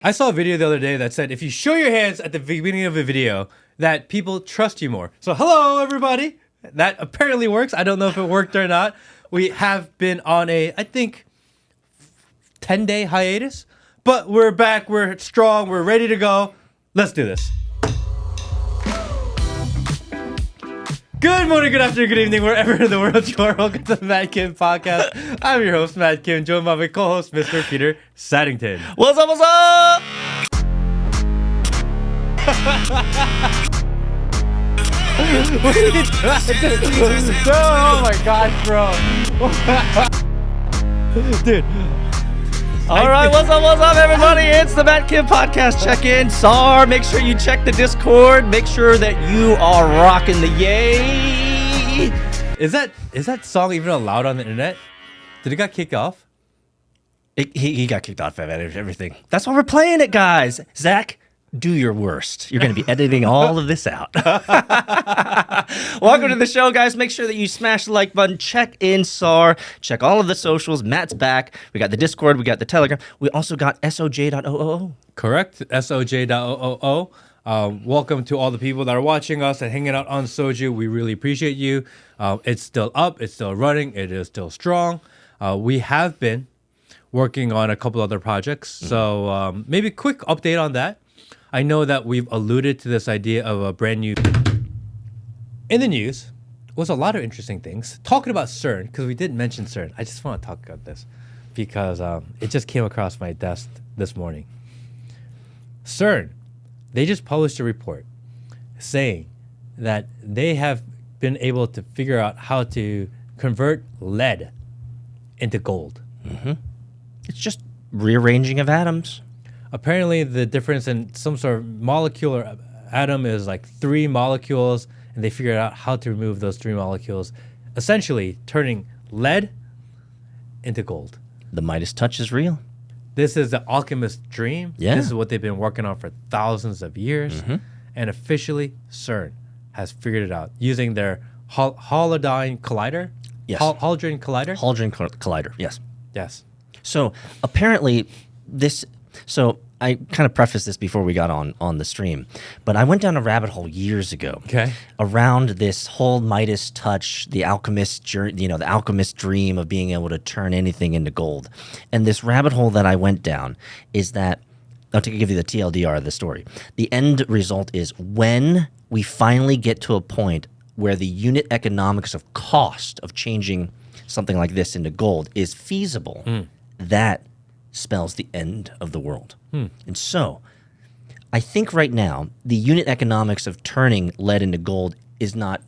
I saw a video the other day that said if you show your hands at the beginning of a video, that people trust you more. So hello, everybody. That apparently works. I don't know if it worked or not. We have been on a, I think, 10-day hiatus, but we're back. We're strong. We're ready to go. Let's do this. Good morning, good afternoon, good evening, wherever in the world you are. Welcome to the Matt Kim Podcast. I'm your host, Matt Kim, joined by my co-host, Mr. Peter Saddington. What's up, what's up? What are you doing? Oh my gosh, bro. Dude. All right, what's up, everybody? It's the Matt Kim Podcast check-in. SAR, make sure you check the Discord. Make sure that you are rocking the yay. Is that song even allowed on the internet? Did it got kicked off? He got kicked off of everything. That's why we're playing it, guys. Zach, do your worst. You're going to be editing all of this out. Welcome to the show, guys. Make sure that you smash the like button. Check in SAR. Check all of the socials. Matt's back. We got the Discord. We got the Telegram. We also got soj.oo. Correct. soj.oo. Welcome to all the people that are watching us and hanging out on Soju. We really appreciate you. It's still up. It's still running. It is still strong. We have been working on a couple other projects. So maybe a quick update on that. I know that we've alluded to this idea of a brand new... In the news was a lot of interesting things. Talking about CERN, because we did mention CERN. I just want to talk about this because it just came across my desk this morning. CERN, they just published a report saying that they have been able to figure out how to convert lead into gold. Mm-hmm. It's just rearranging of atoms. Apparently, the difference in some sort of molecule or atom is like 3 molecules, and they figured out how to remove those 3 molecules, essentially turning lead into gold. The Midas touch is real. This is the alchemist's dream. Yeah. This is what they've been working on for thousands of years. Mm-hmm. And officially, CERN has figured it out using their Halodyne Collider. Yes. Halogen Collider? Halogen Collider, yes. Yes. So apparently this... So I kind of prefaced this before we got on the stream, but I went down a rabbit hole years ago around this whole Midas touch, the alchemist journey, the alchemist dream of being able to turn anything into gold. And this rabbit hole that I went down is that, I'll give you the TLDR of the story. The end result is when we finally get to a point where the unit economics of cost of changing something like this into gold is feasible, that spells the end of the world. And so I think right now the unit economics of turning lead into gold is not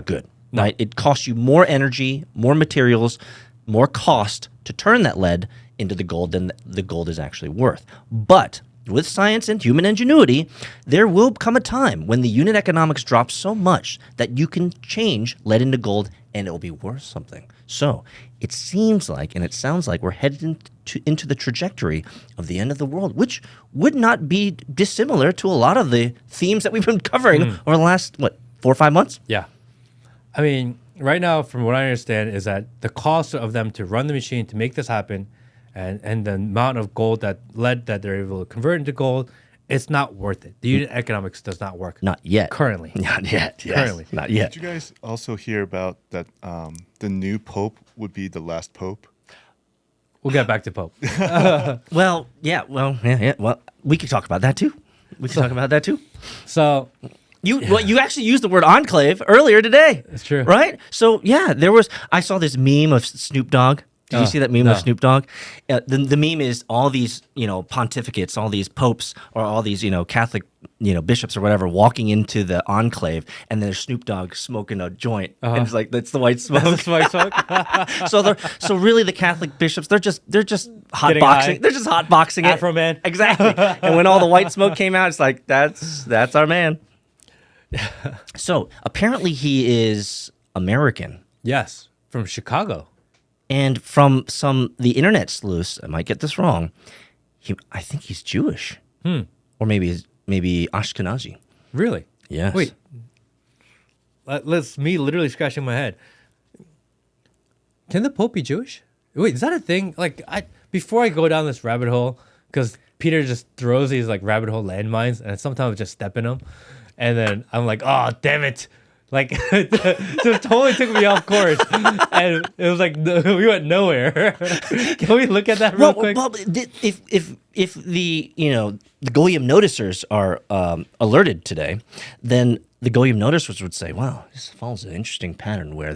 good. No. Right? It costs you more energy, more materials, more cost to turn that lead into the gold than the gold is actually worth. But with science and human ingenuity, there will come a time when the unit economics drops so much that you can change lead into gold and it will be worth something. So it seems like, and it sounds like, we're headed into the trajectory of the end of the world, which would not be dissimilar to a lot of the themes that we've been covering over the last, 4 or 5 months? Yeah. I mean, right now, from what I understand, is that the cost of them to run the machine to make this happen and the amount of lead that they're able to convert into gold, it's not worth it. The unit economics does not work. Not yet. Currently. Not yet. Yes. Currently. Not yet. Did you guys also hear about that the new pope would be the last pope? We'll get back to Pope. Well, we could talk about that too. So you actually used the word enclave earlier today. It's true. Right? So yeah, I saw this meme of Snoop Dogg. Did you see that meme of Snoop Dogg? The meme is all these, pontificates, all these popes, or all these, Catholic, bishops or whatever, walking into the enclave, and there's Snoop Dogg smoking a joint, and it's like that's the white smoke. That's the white smoke. so really, the Catholic bishops, they're just hot Getting boxing. high. They're just hot boxing it. Afro man. Exactly. And when all the white smoke came out, it's like that's our man. So apparently, he is American. Yes, from Chicago. And from the internet sleuths, I might get this wrong, I think he's Jewish. Or maybe Ashkenazi. Really? Yes. Wait. Let's me literally scratching my head. Can the Pope be Jewish? Wait, is that a thing? Like, before I go down this rabbit hole, because Peter just throws these like rabbit hole landmines, and sometimes I just step in them, and then I'm like, oh damn it. Like, just totally took me off course, and it was like we went nowhere. Can we look at that real quick? Well, if the the Goyim noticers are alerted today, then the Goyim noticers would say, "Wow, this follows an interesting pattern where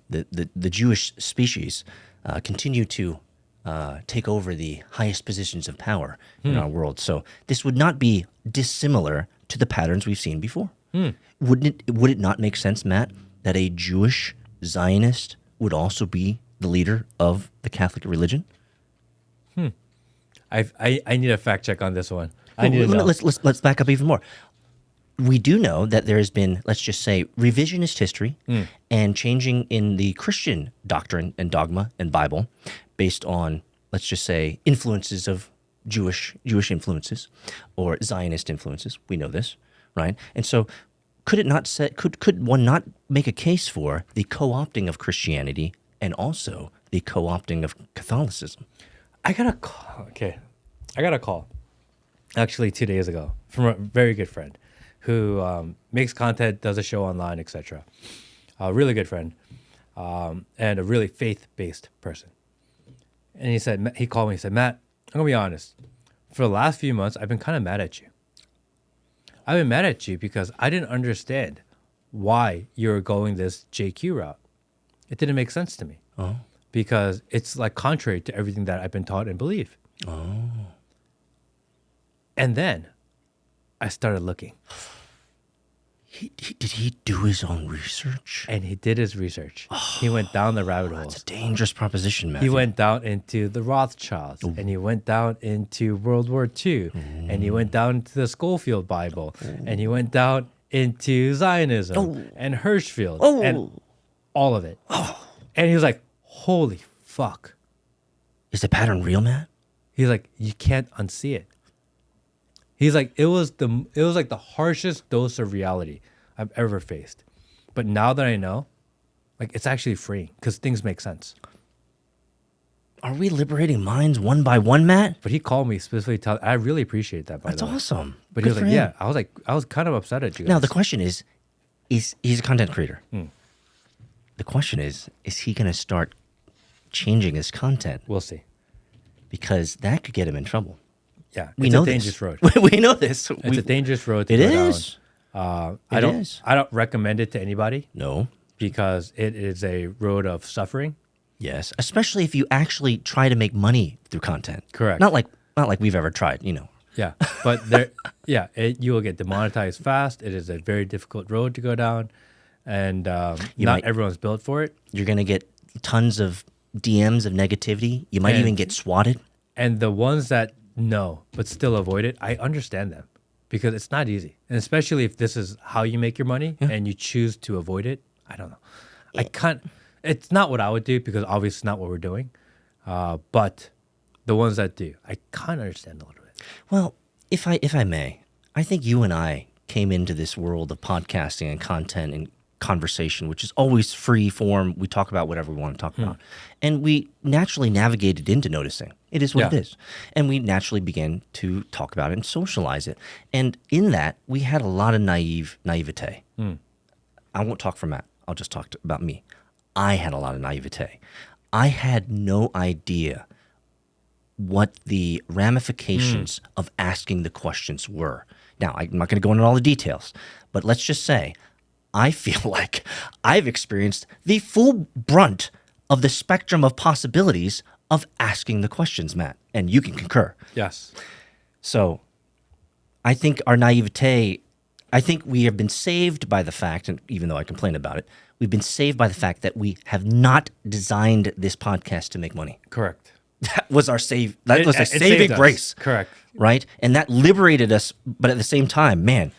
the Jewish species continue to take over the highest positions of power in our world. So this would not be dissimilar to the patterns we've seen before." Would it not make sense, Matt, that a Jewish Zionist would also be the leader of the Catholic religion? I need a fact check on this one. I need to know. Let's back up even more. We do know that there has been, let's just say, revisionist history and changing in the Christian doctrine and dogma and Bible based on, let's just say, influences of Jewish influences or Zionist influences. We know this, right? And so could one not make a case for the co-opting of Christianity and also the co-opting of Catholicism? I got a call. Okay. I got a call actually 2 days ago from a very good friend who makes content, does a show online, etc. A really good friend and a really faith-based person. And he called me and said, Matt, I'm going to be honest. For the last few months, I've been kind of mad at you. I've been mad at you because I didn't understand why you were going this JQ route. It didn't make sense to me. Oh. Because it's like contrary to everything that I've been taught and believe. Oh. And then I started looking. Did he do his own research? And he did his research. He went down the rabbit hole. That's a dangerous proposition, Matthew. He went down into the Rothschilds, and he went down into World War II, and he went down to the Schofield Bible, and he went down into Zionism and Hirschfield and all of it. And he was like, holy fuck. Is the pattern real, Matt? He's like, you can't unsee it. He's like, it was like the harshest dose of reality I've ever faced. But now that I know, like, it's actually freeing because things make sense. Are we liberating minds one by one, Matt? But he called me specifically. I really appreciate that, by the way. That's awesome. But he was like, yeah. I was kind of upset at you guys. Now, the question is he's a content creator. The question is he going to start changing his content? We'll see. Because that could get him in trouble. Yeah, it's a dangerous road. We know this. It's a dangerous road to go down. I don't recommend it to anybody. No. Because it is a road of suffering. Yes, especially if you actually try to make money through content. Correct. Not like we've ever tried, Yeah, but you will get demonetized fast. It is a very difficult road to go down, and not everyone's built for it. You're going to get tons of DMs of negativity. You might even get swatted. And the ones that know but still avoid it, I understand them because it's not easy, and especially if this is how you make your money and you choose to avoid it. I don't know. I can't. It's not what I would do because obviously it's not what we're doing. But the ones that do, I kind of understand a little bit. Well, if I may, I think you and I came into this world of podcasting and content and conversation, which is always free form. We talk about whatever we want to talk about. And we naturally navigated into noticing. It is what it is. And we naturally began to talk about it and socialize it. And in that, we had a lot of naivete. I won't talk for Matt. I'll just talk about me. I had a lot of naivete. I had no idea what the ramifications of asking the questions were. Now, I'm not going to go into all the details, but let's just say I feel like I've experienced the full brunt of the spectrum of possibilities of asking the questions, Matt, and you can concur. Yes. So I think our naivete, I think we have been saved by the fact, and even though I complain about it, we've been saved by the fact that we have not designed this podcast to make money. Correct. That was our That was a saving grace. Correct. Right? And that liberated us, but at the same time, man,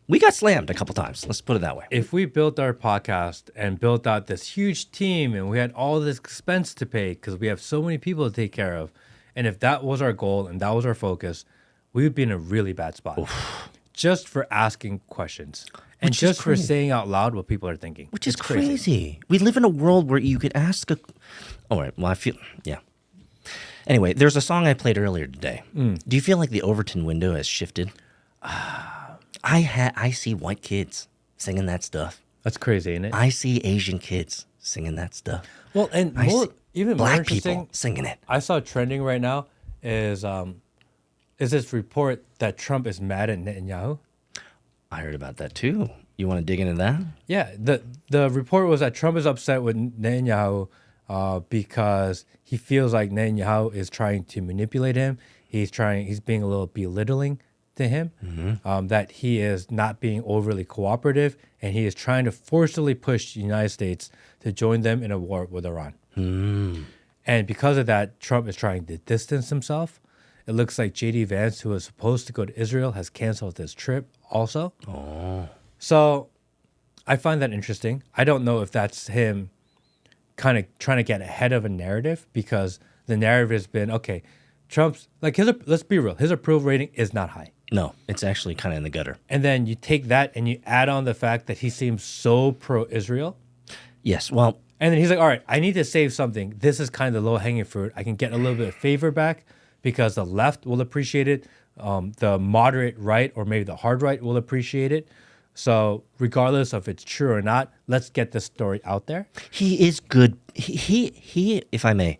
we got slammed a couple times. Let's put it that way. If we built our podcast and built out this huge team and we had all this expense to pay because we have so many people to take care of, and if that was our goal and that was our focus, we would be in a really bad spot. Oof. Just for asking questions and just for saying out loud what people are thinking. Which is crazy. We live in a world where you could ask all right, well, I feel, yeah. Anyway, there's a song I played earlier today. Do you feel like the Overton window has shifted? I see white kids singing that stuff. That's crazy, isn't it? I see Asian kids singing that stuff. Well, and even more black interesting, people singing it. I saw trending right now is this report that Trump is mad at Netanyahu. I heard about that too. You want to dig into that? Yeah, the report was that Trump is upset with Netanyahu because he feels like Netanyahu is trying to manipulate him. He's being a little belittling to him, that he is not being overly cooperative, and he is trying to forcibly push the United States to join them in a war with Iran. And because of that, Trump is trying to distance himself. It looks like J.D. Vance, who was supposed to go to Israel, has canceled his trip also. So I find that interesting. I don't know if that's him kind of trying to get ahead of a narrative, because the narrative has been, okay, Trump's, like, let's be real, his approval rating is not high. No, it's actually kind of in the gutter. And then you take that and you add on the fact that he seems so pro-Israel. Yes, well... And then he's like, all right, I need to save something. This is kind of the low-hanging fruit. I can get a little bit of favor back because the left will appreciate it. The moderate right, or maybe the hard right, will appreciate it. So regardless of if it's true or not, let's get this story out there. He is good. He if I may,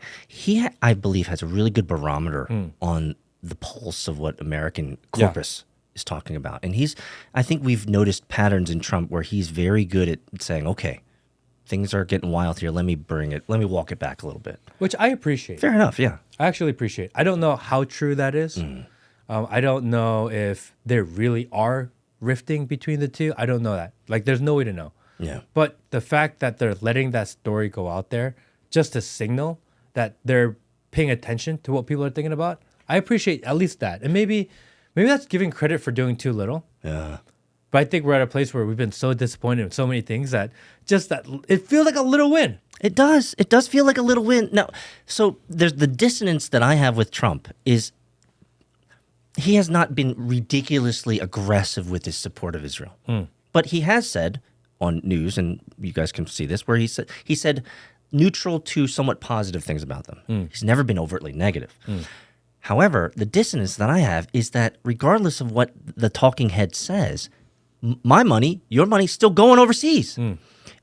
I believe has a really good barometer on the pulse of what American corpus is talking about. And I think we've noticed patterns in Trump where he's very good at saying, okay, things are getting wild here. Let me walk it back a little bit. Which I appreciate. Fair enough, yeah. I actually appreciate. I don't know how true that is. I don't know if there really are rifting between the two. I don't know that. Like, there's no way to know. Yeah. But the fact that they're letting that story go out there just to signal that they're paying attention to what people are thinking about, I appreciate at least that. And maybe that's giving credit for doing too little. Yeah. But I think we're at a place where we've been so disappointed in so many things that it feels like a little win. It does. It does feel like a little win. Now, so there's the dissonance that I have with Trump is he has not been ridiculously aggressive with his support of Israel. But he has said on news, and you guys can see this, where he said neutral to somewhat positive things about them. He's never been overtly negative. However, the dissonance that I have is that regardless of what the talking head says, my money, your money's still going overseas.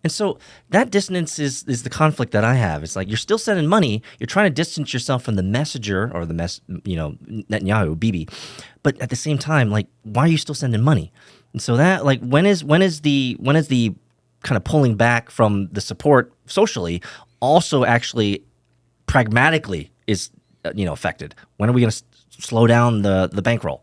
And so that dissonance is the conflict that I have. It's like you're still sending money. You're trying to distance yourself from the messenger or Netanyahu, Bibi. But at the same time, like, why are you still sending money? And so that, like, when is the kind of pulling back from the support socially also actually pragmatically is affected? When are we going to slow down the bankroll?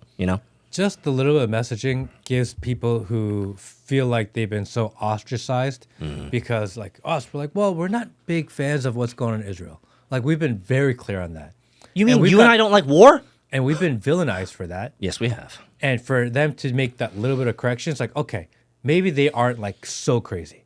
Just a little bit of messaging gives people who feel like they've been so ostracized because, like us, we're like, well, we're not big fans of what's going on in Israel. Like, we've been very clear on that. You mean and I don't like war? And we've been villainized for that. Yes, we have. And for them to make that little bit of correction, it's like, okay, maybe they aren't like so crazy.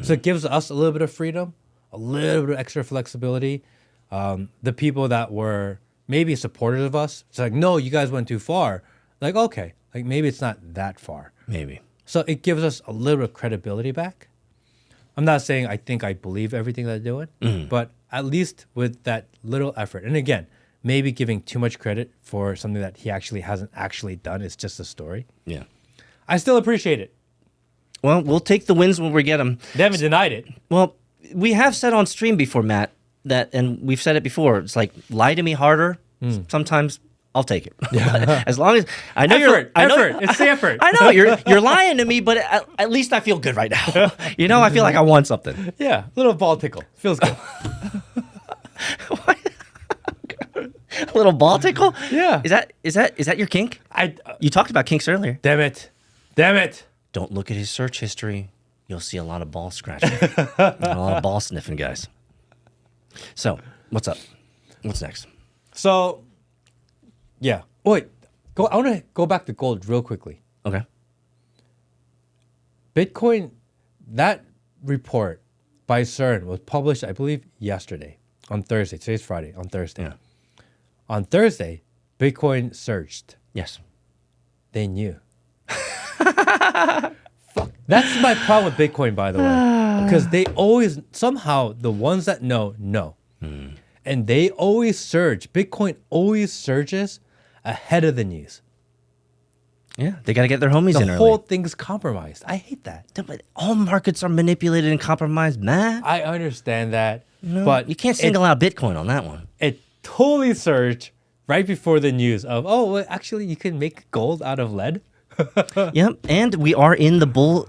So it gives us a little bit of freedom, a little bit of extra flexibility. The people that were maybe supporters of us, it's like, no, you guys went too far. Like, okay, like maybe it's not that far. Maybe. So it gives us a little bit of credibility back. I'm not saying I think I believe everything they're doing, but at least with that little effort. And again, maybe giving too much credit for something that he actually hasn't actually done. It's just a story. Yeah. I still appreciate it. Well, we'll take the wins when we get them. They haven't denied it. Well, we have said on stream before, Matt, and we've said it before. It's like, lie to me harder. Sometimes I'll take it. As long as I know It's the effort. I know you're lying to me, but at least I feel good right now. I feel like I won something. Yeah, a little ball tickle. Feels good. A little ball tickle? Yeah. Is that your kink? You talked about kinks earlier. Damn it. Don't look at his search history. You'll see a lot of ball scratching. A lot of ball sniffing, guys. So, what's up? What's next? So, yeah. Wait. I want to go back to gold real quickly. Okay. Bitcoin, that report by CERN was published, I believe, yesterday, on Thursday. Today's Friday, on Thursday. Yeah. On Thursday, Bitcoin surged. Yes. They knew. Fuck. That's my problem with Bitcoin, by the way. Because they always, somehow, the ones that know. And and they always surge. Bitcoin always surges ahead of the news. Yeah, they got to get their homies in The early. whole thing's compromised. I hate that. But all markets are manipulated and compromised, man. I understand that, No, but you can't single out Bitcoin on that one. it totally surged right before the news of, oh, well, actually, you can make gold out of lead. Yep, and we are in the bull.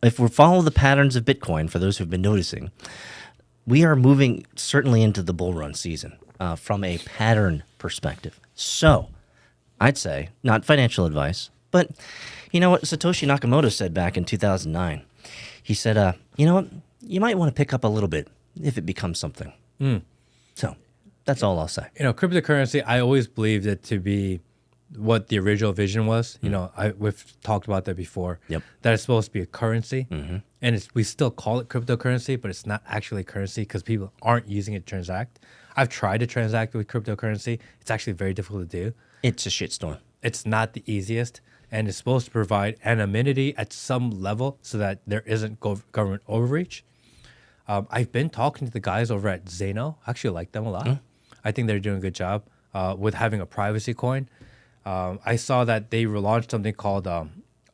If we follow the patterns of Bitcoin, for those who've been noticing, we are moving certainly into the bull run season from a pattern perspective. So, I'd say not financial advice, but you know what Satoshi Nakamoto said back in 2009. He said, "You know what? You might want to pick up a little bit if it becomes something." So, that's all I'll say. You know, cryptocurrency, I always believed it to be what the original vision was. You know, we've talked about that before. Yep. That it's supposed to be a currency, and we still call it cryptocurrency, but it's not actually currency because people aren't using it to transact. I've tried to transact with cryptocurrency. It's actually very difficult to do. It's a shitstorm. It's not the easiest, and it's supposed to provide anonymity at some level so that there isn't government overreach. I've been talking to the guys over at Zeno. I actually like them a lot. I think they're doing a good job with having a privacy coin. I saw that they relaunched something called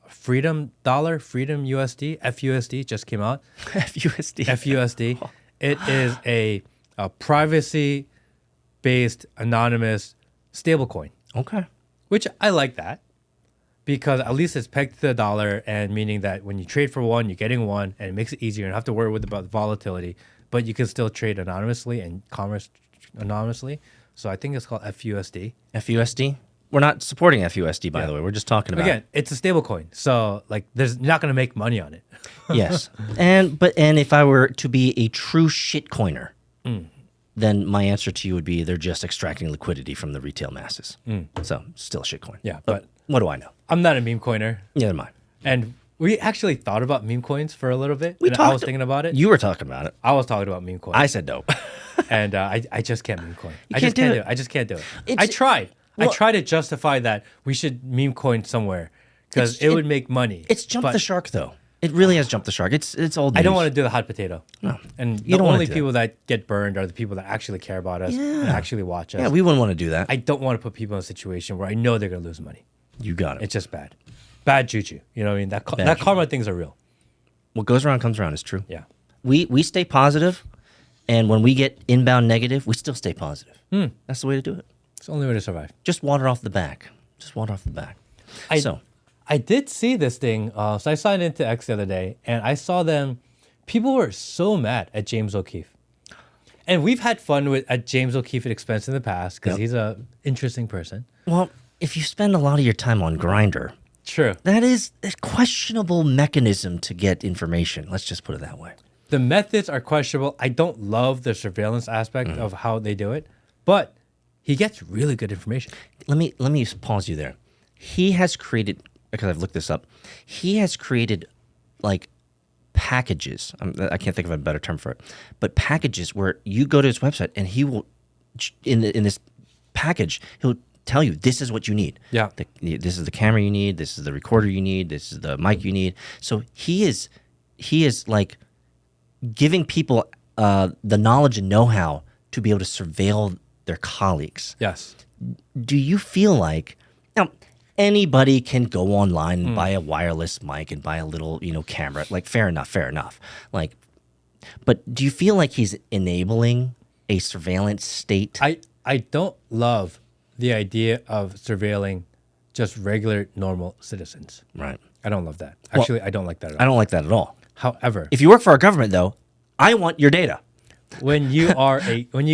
Freedom Dollar, Freedom USD, FUSD just came out. FUSD. FUSD. It is a privacy-based anonymous stablecoin. Okay. Which I like that because at least it's pegged to the dollar, and meaning that when you trade for one, you're getting one, and it makes it easier. You don't have to worry about volatility, but you can still trade anonymously and commerce anonymously. So I think it's called FUSD. FUSD? We're not supporting FUSD, by the way. We're just talking about Again, it's a stable coin. So like you're not going to make money on it. Yes. And if I were to be a true shitcoiner, then my answer to you would be they're just extracting liquidity from the retail masses. So still a shitcoin. Yeah, But what do I know? I'm not a meme coiner. Neither am I. And we actually thought about meme coins for a little bit. I was thinking about it. You were talking about it. I was talking about meme coins. I said no. And I just can't meme coin. You can't do it. I just can't do it. It's- I tried. I well- tried to justify that we should meme coin somewhere because it would make money. It's jumped but the shark, though. It really has jumped the shark. It's old news. I don't want to do the hot potato. No. And You the don't wanna only do people that get burned are the people that actually care about us and actually watch us. Yeah, we wouldn't want to do that. I don't want to put people in a situation where I know they're going to lose money. You got it. It's just bad. Bad juju. You know what I mean? That juju. karma things are real. What goes around comes around is true. Yeah. We stay positive, and when we get inbound negative, we still stay positive. That's the way to do it. It's the only way to survive. Just water off the back. Just water off the back. I did see this thing. So I signed into X the other day, and I saw them. People were so mad at James O'Keefe, and we've had fun at James O'Keefe at expense in the past because he's a interesting person. Well, if you spend a lot of your time on Grindr, True. that is a questionable mechanism to get information. Let's just put it that way. The methods are questionable. I don't love the surveillance aspect of how they do it, but he gets really good information. Let me pause you there. He has created, because I've looked this up, he has created like packages. I can't think of a better term for it, but packages where you go to his website and he will, in this package, he'll tell you this is what you need. Yeah. This is the camera you need. This is the recorder you need. This is the mic you need. So he is like giving people the knowledge and know-how to be able to surveil their colleagues. Yes. Do you feel like now anybody can go online and buy a wireless mic and buy a little camera? Like fair enough. Like, but do you feel like he's enabling a surveillance state? I don't love the idea of surveilling just regular normal citizens. Right. I don't love that. Actually, I don't like that at all. I don't like that at all. However, If you work for our government, though, I want your data. when you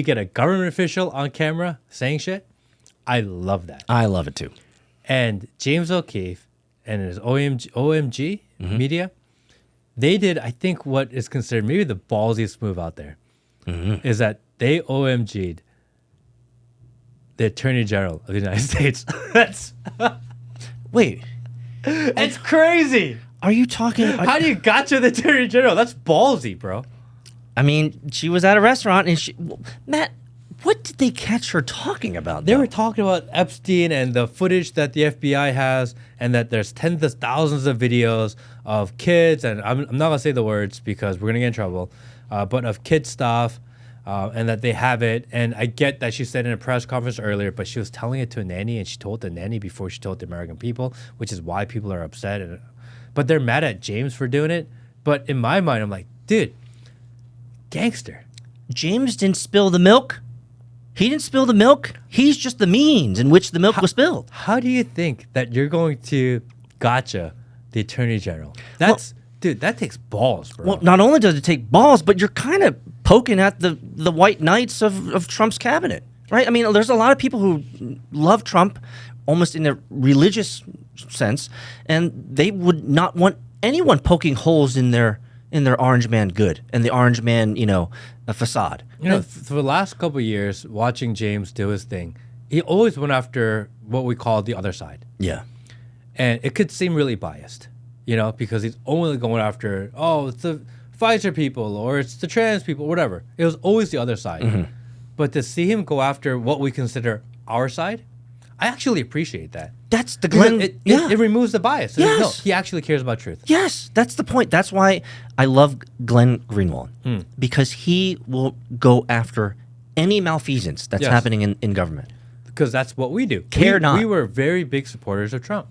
get a government official on camera saying shit, I love that. I love it too. And James O'Keefe and his OMG media, they did, I think, what is considered maybe the ballsiest move out there, is that they OMG'd the Attorney General of the United States. Wait, It's crazy. are you talking? How do you got to the Attorney General? That's ballsy, bro. I mean, she was at a restaurant and Matt, what did they catch her talking about? They though? were talking about Epstein and the footage that the FBI has, and that there's tens of thousands of videos of kids, and I'm not gonna say the words because we're gonna get in trouble, but of kid stuff, and that they have it. And I get that she said in a press conference earlier, but she was telling it to a nanny, and she told the nanny before she told the American people, which is why people are upset. But they're mad at James for doing it. But in my mind, I'm like, dude, gangster. James didn't spill the milk. He didn't spill the milk. He's just the means in which the milk was spilled. How do you think that you're going to gotcha the attorney general? Dude, that takes balls, bro. Well, not only does it take balls, but you're kind of poking at the white knights of Trump's cabinet, right? I mean, there's a lot of people who love Trump almost in a religious sense, and they would not want anyone poking holes in their orange man good and the orange man, a facade. For the last couple of years, watching James do his thing, he always went after what we call the other side. Yeah. And it could seem really biased, because he's only going after, it's the Pfizer people or it's the trans people, whatever. It was always the other side. Mm-hmm. But to see him go after what we consider our side, I actually appreciate that. That's the Glenn. It removes the bias. Yes. No, he actually cares about truth. Yes, that's the point. That's why I love Glenn Greenwald, because he will go after any malfeasance that's happening in government. Because that's what we do. We were very big supporters of Trump.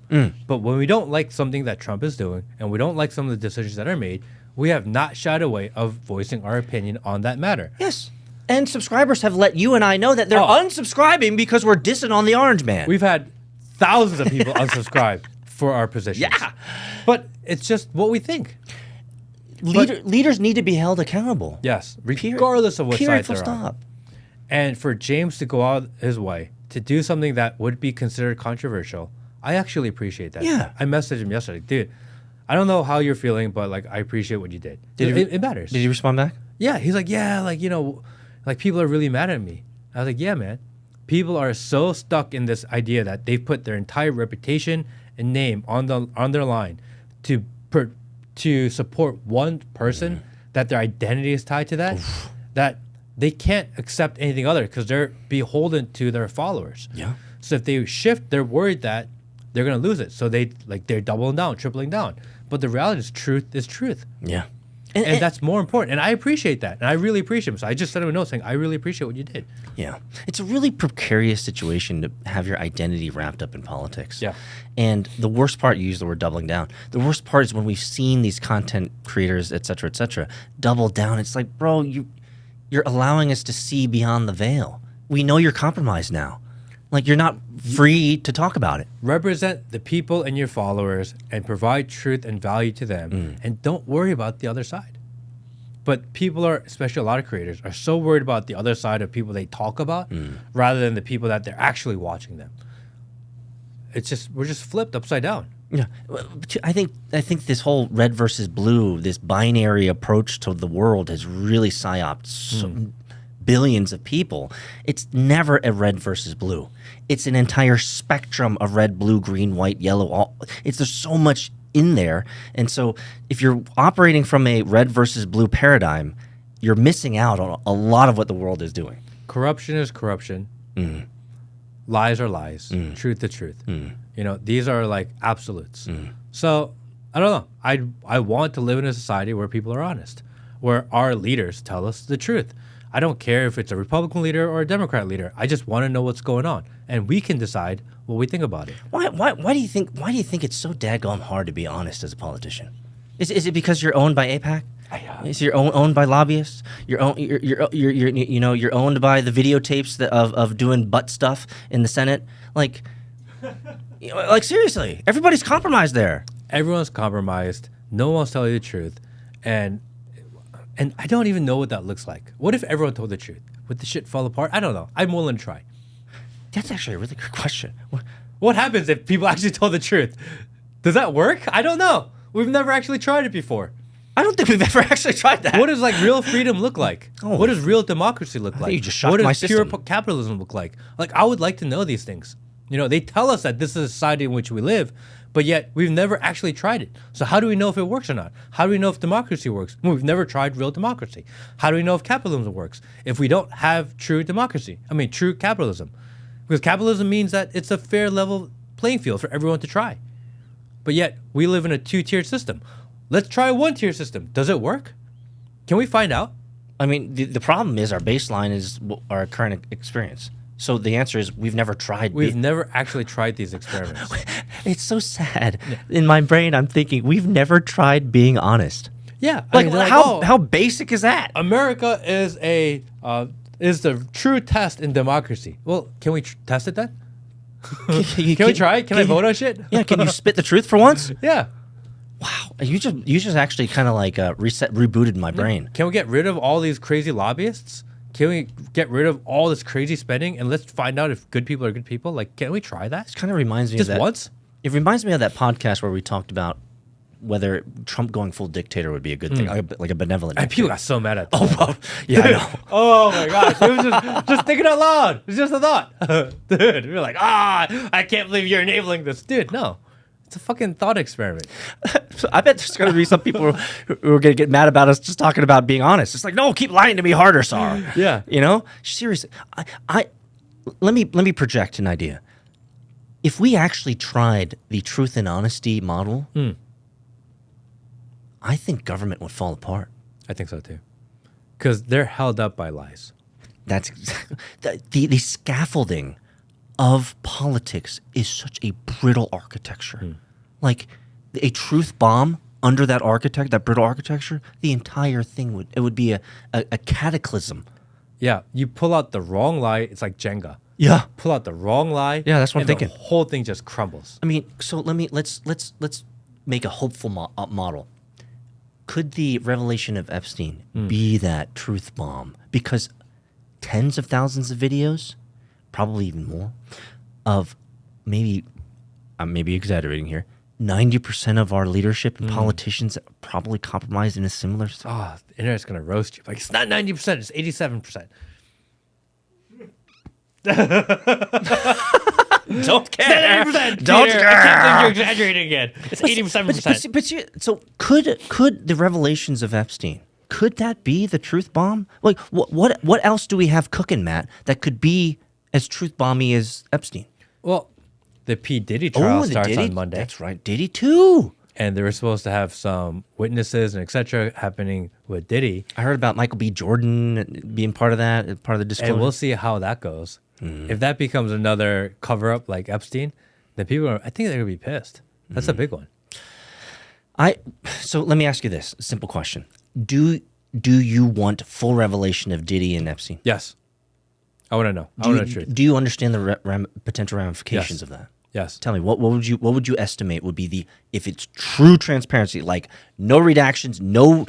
But when we don't like something that Trump is doing and we don't like some of the decisions that are made, we have not shied away of voicing our opinion on that matter. Yes. And subscribers have let you and I know that they're unsubscribing because we're dissing on the orange man. We've had thousands of people unsubscribe for our positions. Yeah. But it's just what we think. Leaders need to be held accountable. Yes. Regardless of what side they're stop. on. And for James to go out his way to do something that would be considered controversial, I actually appreciate that. Yeah. I messaged him yesterday. Dude, I don't know how you're feeling, but I appreciate what you did. It matters. Did you respond back? Yeah. He's like, yeah, people are really mad at me. I was like, yeah, man. People are so stuck in this idea that they've put their entire reputation and name on their line to support one person, that their identity is tied to that, that they can't accept anything other because they're beholden to their followers. Yeah. So if they shift, they're worried that they're gonna lose it. So they're doubling down, tripling down. But the reality is truth is truth. Yeah. And that's more important. And I appreciate that. And I really appreciate him. So I just sent him a note saying, I really appreciate what you did. Yeah. It's a really precarious situation to have your identity wrapped up in politics. Yeah. And the worst part, you use the word doubling down. The worst part is when we've seen these content creators, et cetera, double down. It's like, bro, you're allowing us to see beyond the veil. We know you're compromised now. You're not free to talk about it. Represent the people and your followers and provide truth and value to them. And don't worry about the other side. But people are, especially a lot of creators, are so worried about the other side of people they talk about rather than the people that they're actually watching them. We're just flipped upside down. Yeah, I think this whole red versus blue, this binary approach to the world has really psyoped billions of people. It's never a red versus blue. It's an entire spectrum of red, blue, green, white, yellow. There's so much in there. And so if you're operating from a red versus blue paradigm, you're missing out on a lot of what the world is doing. Corruption is corruption. Lies are lies. Truth is truth. These are absolutes. So I don't know. I want to live in a society where people are honest, where our leaders tell us the truth. I don't care if it's a Republican leader or a Democrat leader. I just want to know what's going on, and we can decide what we think about it. Why do you think it's so daggone hard to be honest as a politician? Is it because you're owned by AIPAC? Is you're owned by lobbyists? You're owned by the videotapes of doing butt stuff in the Senate. Seriously, everybody's compromised there. Everyone's compromised. No one wants to tell you the truth, and I don't even know what that looks like. What if everyone told the truth? Would the shit fall apart? I don't know. I'm willing to try. That's actually a really good question. What happens if people actually told the truth? Does that work? I don't know. We've never actually tried it before. I don't think we've ever actually tried that. What does real freedom look like? What does real democracy look like? You just shocked what my does pure system. capitalism look like? I would like to know these things. They tell us that this is a society in which we live, but yet we've never actually tried it. So how do we know if it works or not? How do we know if democracy works? We've never tried real democracy. How do we know if capitalism works? If we don't have true democracy, true capitalism. Because capitalism means that it's a fair level playing field for everyone to try. But yet we live in a two-tiered system. Let's try a one-tier system. Does it work? Can we find out? I mean, the problem is our baseline is our current experience. So the answer is we've never tried. We've never actually tried these experiments. It's so sad. In my brain, I'm thinking we've never tried being honest. Yeah, like how basic is that? America is the true test in democracy. Well, can we test it then? Can we try? Can I vote on shit? Yeah, can you spit the truth for once? Yeah. Wow, you just actually kind of like rebooted my brain. Can we get rid of all these crazy lobbyists? Can we get rid of all this crazy spending and let's find out if good people are good people? Like, can we try that? It kind of reminds me just of that. Once? It reminds me of that podcast where we talked about whether Trump going full dictator would be a good thing, like a benevolent. And people got so mad at that. Oh, yeah, I know. Oh my gosh, it was just thinking out loud. It's just a thought, dude. We were like, I can't believe you're enabling this, dude. No. It's a fucking thought experiment. So I bet there's going to be some people who are going to get mad about us just talking about being honest. It's like, no, keep lying to me harder, Sar. Yeah. You know? Seriously. Let me project an idea. If we actually tried the truth and honesty model, I think government would fall apart. I think so too. Because they're held up by lies. That's the scaffolding of politics is such a brittle architecture. Like a truth bomb under that brittle architecture, the entire thing would be a cataclysm. Yeah, you pull out the wrong lie, it's like Jenga. Yeah. Pull out the wrong lie. Yeah, that's what I'm thinking. The whole thing just crumbles. I mean, so let's make a hopeful model. Could the revelation of Epstein be that truth bomb? Because tens of thousands of videos, probably even more, of maybe, I may be exaggerating here, 90% of our leadership and politicians are probably compromised in a similar... Oh, the internet's going to roast you. Like, it's not 90%, it's 87%. Don't care. 90%, Don't Peter. care. I can't believe you're exaggerating again. It's 87%. So could the revelations of Epstein, could that be the truth bomb? Like what else do we have cooking, Matt, that could be as truth bomby as Epstein? Well, the P. Diddy trial starts Diddy, on Monday. That's right, Diddy too. And they were supposed to have some witnesses and etc. happening with Diddy. I heard about Michael B. Jordan being part of that, part of the disclosure. And we'll see how that goes. If that becomes another cover-up like Epstein, then I think they're going to be pissed. That's a big one. So let me ask you this simple question. Do you want full revelation of Diddy and Epstein? Yes. I want to know. I want to know the truth. Do you understand the potential ramifications of that? Yes. Tell me, what would you estimate would be if it's true transparency, like no redactions, no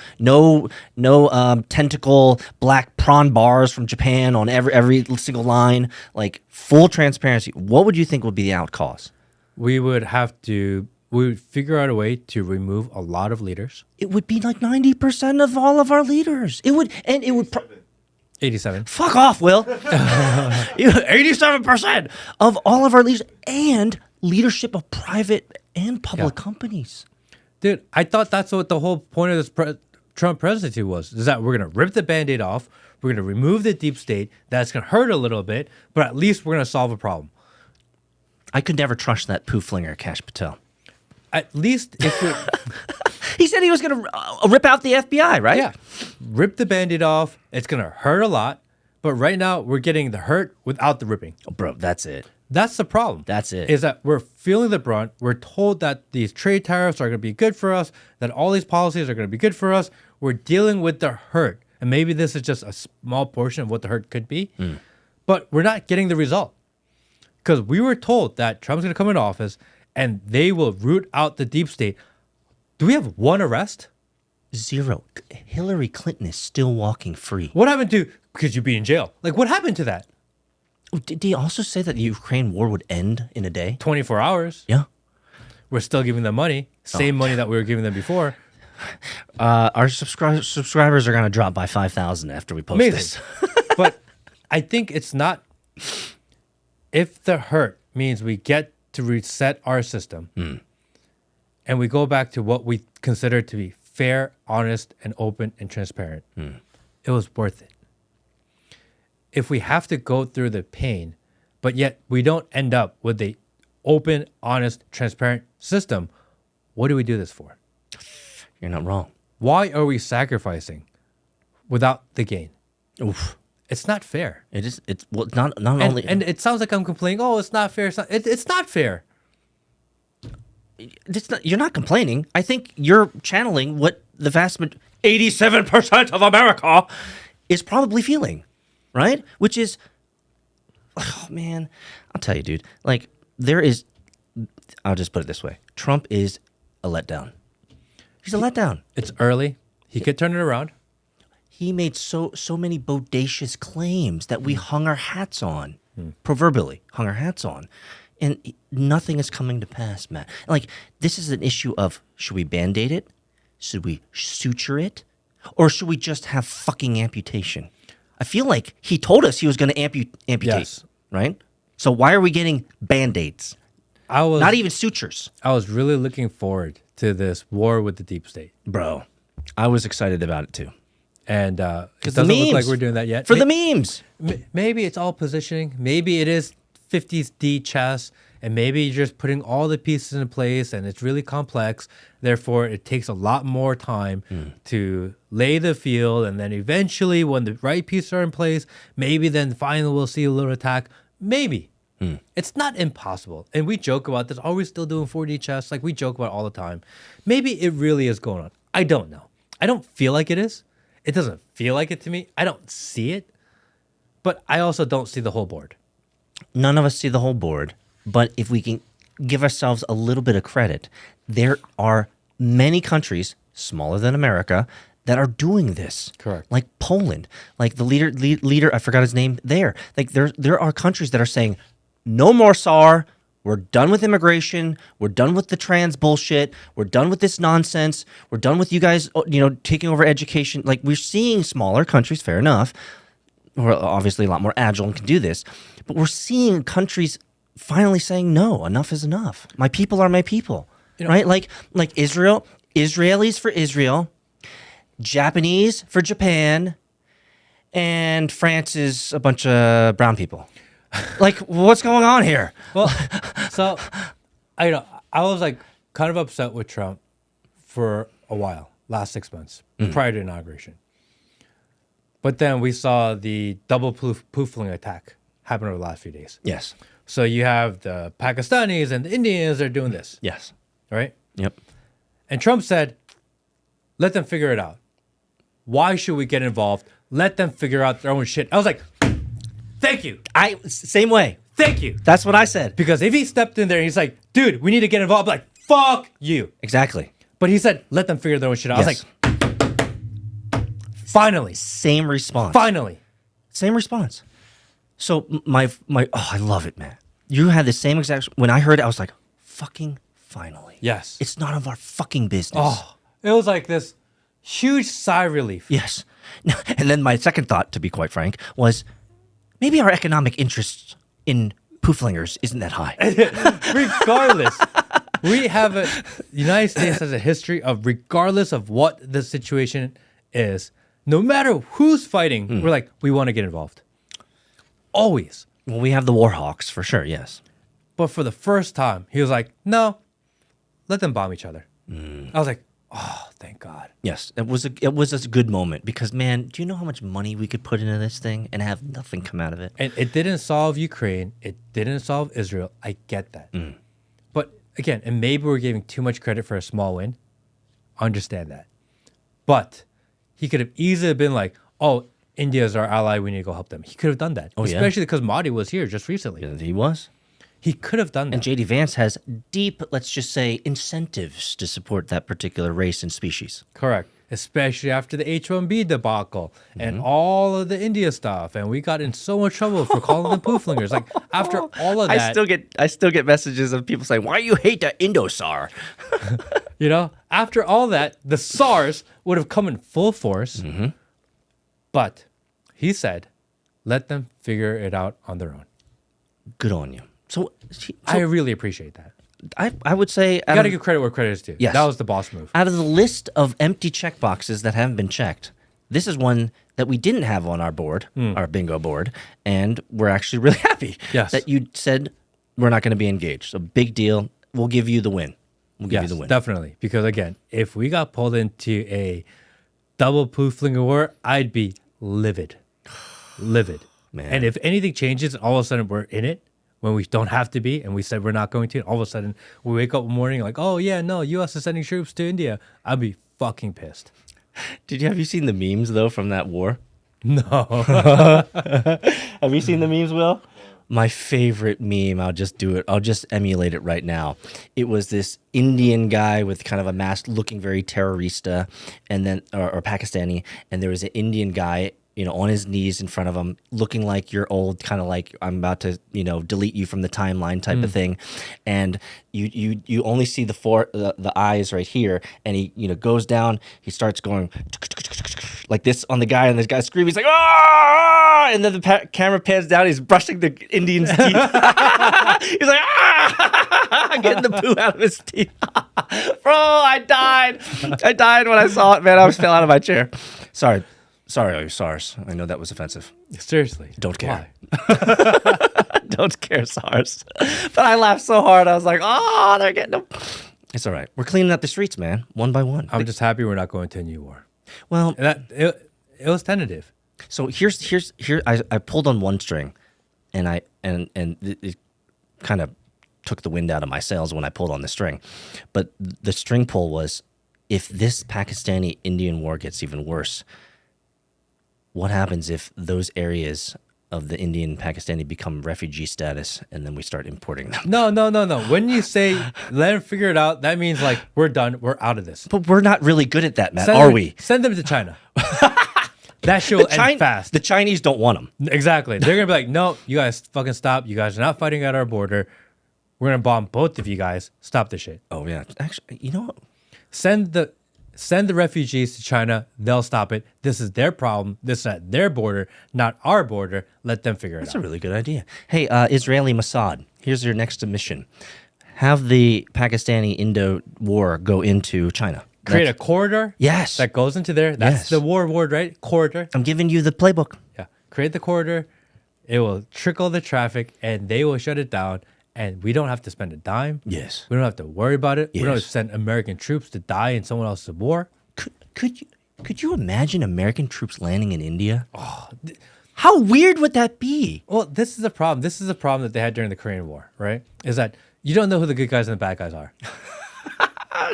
tentacle black prawn bars from Japan on every single line, like full transparency? What would you think would be the out cause? We would figure out a way to remove a lot of leaders. It would be like 90% of all of our leaders. It would 87. Fuck off, Will. 87% of all of our leaders and leadership of private and public companies. Dude, I thought that's what the whole point of this Trump presidency was, is that we're going to rip the Band-Aid off, we're going to remove the deep state, that's going to hurt a little bit, but at least we're going to solve a problem. I could never trust that Pooflinger, Kash Patel. At least if we... He said he was going to rip out the FBI, right? Yeah. Rip the Band-Aid off. It's going to hurt a lot. But right now, we're getting the hurt without the ripping. Oh, bro, that's it. That's the problem. That's it. Is that we're feeling the brunt. We're told that these trade tariffs are going to be good for us, that all these policies are going to be good for us. We're dealing with the hurt. And maybe this is just a small portion of what the hurt could be. But we're not getting the result. Because we were told that Trump's going to come into office and they will root out the deep state. Do we have one arrest? 0. Hillary Clinton is still walking free. What happened to, because you'd be in jail? Like, what happened to that? Did he also say that the Ukraine war would end in a day? 24 hours. Yeah. We're still giving them money. Same money that we were giving them before. Our subscribers are going to drop by 5,000 after we post this. But I think it's not, if the hurt means we get to reset our system and we go back to what we consider to be fair, honest, and open and transparent, it was worth it. If we have to go through the pain, but yet we don't end up with a open, honest, transparent system, what do we do this for? You're not wrong. Why are we sacrificing without the gain. Oof. It's not fair. It is. It's well, not And, only. and it sounds like I'm complaining. Oh, it's not fair. It's not fair. You're not complaining. I think you're channeling what the 87% of America is probably feeling, right? Which is, oh man, I'll tell you, dude. Like I'll just put it this way: Trump is a letdown. He's a letdown. It's early. He could turn it around. He made so many bodacious claims that we hung our hats on, proverbially hung our hats on. And nothing is coming to pass, Matt. Like, this is an issue of, should we Band-Aid it? Should we suture it? Or should we just have fucking amputation? I feel like he told us he was going to amputate, Yes. right? So why are we getting Band-Aids? Not even sutures. I was really looking forward to this war with the deep state. Bro, I was excited about it too. And it doesn't look like we're doing that yet. For the memes. Maybe it's all positioning. Maybe it is 50D chess, and maybe you're just putting all the pieces in place, and it's really complex. Therefore, it takes a lot more time to lay the field, and then eventually, when the right pieces are in place, maybe then finally we'll see a little attack. Maybe. It's not impossible. And we joke about this. Are we still doing 4D chess? Like, we joke about it all the time. Maybe it really is going on. I don't know. I don't feel like it is. It doesn't feel like it to me. I don't see it. But I also don't see the whole board. None of us see the whole board, but if we can give ourselves a little bit of credit, there are many countries smaller than America that are doing this. Correct. Like Poland, like the leader, I forgot his name there. Like there are countries that are saying, no more SAR. We're done with immigration. We're done with the trans bullshit. We're done with this nonsense. We're done with you guys, taking over education. Like, we're seeing smaller countries, fair enough, who are obviously a lot more agile and can do this. But we're seeing countries finally saying, no, enough is enough. My people are my people, right? Like Israel, Israelis for Israel, Japanese for Japan, and France is a bunch of brown people. Like, what's going on here? Well, so I was like kind of upset with Trump for a while, last 6 months, prior to inauguration. But then we saw the double Pooflinger attack happen over the last few days. Yes. So you have the Pakistanis and the Indians are doing this. Yes. Right? Yep. And Trump said, let them figure it out. Why should we get involved? Let them figure out their own shit. I was like, thank you. Same way. Thank you. That's what I said. Because if he stepped in there and he's like, dude, we need to get involved, I'm like, fuck you. Exactly. But he said, let them figure their own shit out. I was like, finally. Same response. Finally. Same response. So I love it, man. You had the same exact, when I heard it, I was like, fucking finally. Yes. It's none of our fucking business. Oh, it was like this huge sigh of relief. Yes. And then my second thought, to be quite frank, was maybe our economic interest in Pooflingers isn't that high. Regardless, we have the United States has a history of, regardless of what the situation is, no matter who's fighting, we're like, we want to get involved. Always. Well, we have the war hawks for sure, yes. But for the first time, he was like, no, let them bomb each other. I was like, oh, thank God. Yes, it was a good moment because, man, do you know how much money we could put into this thing and have nothing come out of it? And it didn't solve Ukraine. It didn't solve Israel. I get that. But again, and maybe we're giving too much credit for a small win. Understand that. But he could have easily been like, oh, India's our ally. We need to go help them. He could have done that. Especially because Modi was here just recently. Yeah, he was. He could have done that. And J.D. Vance has deep, let's just say, incentives to support that particular race and species. Correct. Especially after the H-1B debacle and all of the India stuff. And we got in so much trouble for calling them Pooflingers. Like, after all of that. I still get messages of people saying, why you hate the Indo-SAR? After all that, the SARS would have come in full force. But he said, let them figure it out on their own. Good on you. So I really appreciate that. I would say You got to give credit where credit is due. Yes. That was the boss move. Out of the list of empty check boxes that haven't been checked, this is one that we didn't have on our board, our bingo board, and we're actually really happy that you said we're not going to be engaged. So big deal. We'll give you the win. We'll give you the win. Definitely. Because again, if we got pulled into a double Pooflinger war, I'd be livid. Livid. Man. And if anything changes, all of a sudden we're in it when we don't have to be, and we said we're not going to, all of a sudden we wake up in the morning like, oh yeah, no, U.S. is sending troops to India. I'd be fucking pissed. Have you seen the memes though from that war? No. Have you seen the memes, Will? My favorite meme, I'll just do it. I'll just emulate it right now. It was this Indian guy with kind of a mask looking very terrorista, and then or Pakistani, and there was an Indian guy, on his knees in front of him, looking like you're old, kind of like I'm about to, delete you from the timeline type of thing. And you only see the eyes right here, and he, goes down, he starts going like this on the guy, and this guy's screaming, he's like, ah! And then the camera pans down, he's brushing the Indian's teeth. He's like, ah! Getting the poo out of his teeth. Bro, I died when I saw it, man. I almost fell out of my chair. Sorry, SARS. I know that was offensive. Seriously. Don't care. Don't care, SARS. But I laughed so hard. I was like, oh, they're getting them. It's all right. We're cleaning up the streets, man, one by one. I'm just happy we're not going to a new war. Well, it was tentative. So here. I pulled on one string, and it kind of took the wind out of my sails when I pulled on the string. But the string pull was, if this Pakistani-Indian war gets even worse, what happens if those areas of the Indian Pakistani become refugee status, and then we start importing them? No. When you say let them figure it out, that means like we're done, we're out of this. But we're not really good at that, Matt, are we? Send them to China. That shit will end fast. The Chinese don't want them. Exactly. They're gonna be like, no, you guys fucking stop. You guys are not fighting at our border. We're gonna bomb both of you guys. Stop this shit. Oh yeah. Actually, you know what? Send the refugees to China. They'll stop it. This is their problem. This is at their border, not our border. Let them figure it out. That's a really good idea. Hey, Israeli Mossad, here's your next mission. Have the Pakistani-Indo war go into China. Create a corridor. Yes. That goes into there. That's the war word, right? Corridor. I'm giving you the playbook. Yeah. Create the corridor. It will trickle the traffic, and they will shut it down. And we don't have to spend a dime. Yes. We don't have to worry about it. Yes. We don't have to send American troops to die in someone else's war. Could you imagine American troops landing in India? Oh, how weird would that be? Well, this is the problem. This is the problem that they had during the Korean War, right? Is that you don't know who the good guys and the bad guys are.